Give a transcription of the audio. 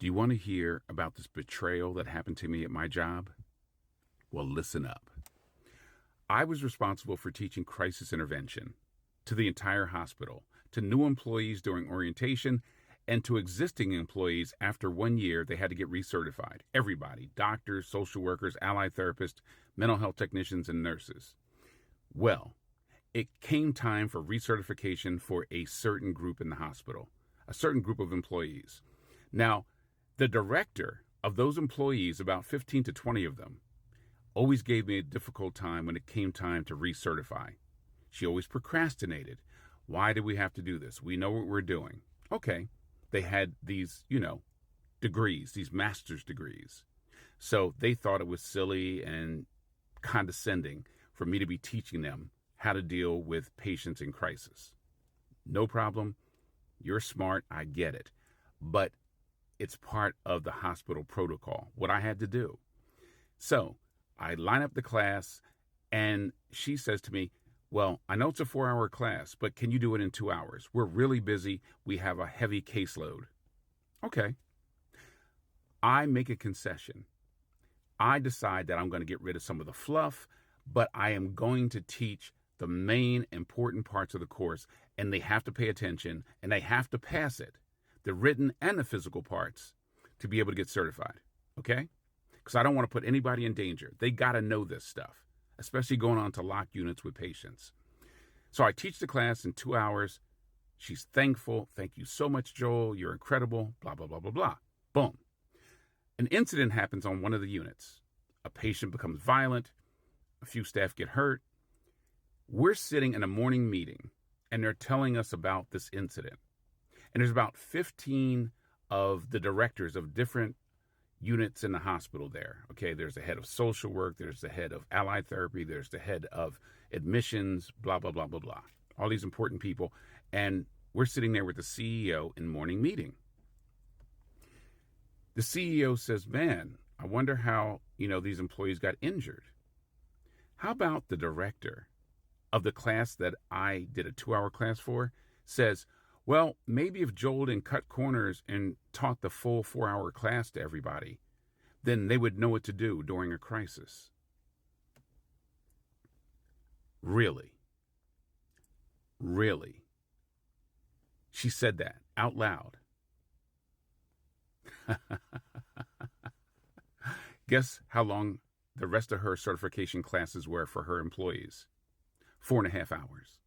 Do you want to hear about this betrayal that happened to me at my job? Well, listen up. I was responsible for teaching crisis intervention to the entire hospital, to new employees during orientation, and to existing employees after 1 year they had to get recertified. Everybody, doctors, social workers, allied therapists, mental health technicians, and nurses. Well, it came time for recertification for a certain group in the hospital, a certain group of employees. Now, the director of those employees, about 15 to 20 of them, always gave me a difficult time when it came time to recertify. She always procrastinated. Why do we have to do this? We know what we're doing. Okay. They had these, degrees, these master's degrees. So they thought it was silly and condescending for me to be teaching them how to deal with patients in crisis. No problem. You're smart. I get it. But it's part of the hospital protocol, what I had to do. So I line up the class and she says to me, well, I know it's a 4-hour class, but can you do it in 2 hours? We're really busy. We have a heavy caseload. Okay. I make a concession. I decide that I'm going to get rid of some of the fluff, but I am going to teach the main important parts of the course, and they have to pay attention, and they have to pass it, the written and the physical parts, to be able to get certified. Okay? Because I don't want to put anybody in danger. They got to know this stuff, especially going on to locked units with patients. So I teach the class in 2 hours. She's thankful. Thank you so much, Joel. You're incredible. Blah, blah, blah, blah, blah. Boom. An incident happens on one of the units. A patient becomes violent. A few staff get hurt. We're sitting in a morning meeting, and they're telling us about this incident. And there's about 15 of the directors of different units in the hospital there. Okay, there's the head of social work, there's the head of allied therapy, there's the head of admissions, blah, blah, blah, blah, blah. All these important people. And we're sitting there with the CEO in morning meeting. The CEO says, man, I wonder how, these employees got injured. How about the director of the class that I did a 2-hour class for says, well, maybe if Joel didn't cut corners and taught the full 4-hour class to everybody, then they would know what to do during a crisis. Really? Really? She said that out loud. Guess how long the rest of her certification classes were for her employees? 4.5 hours.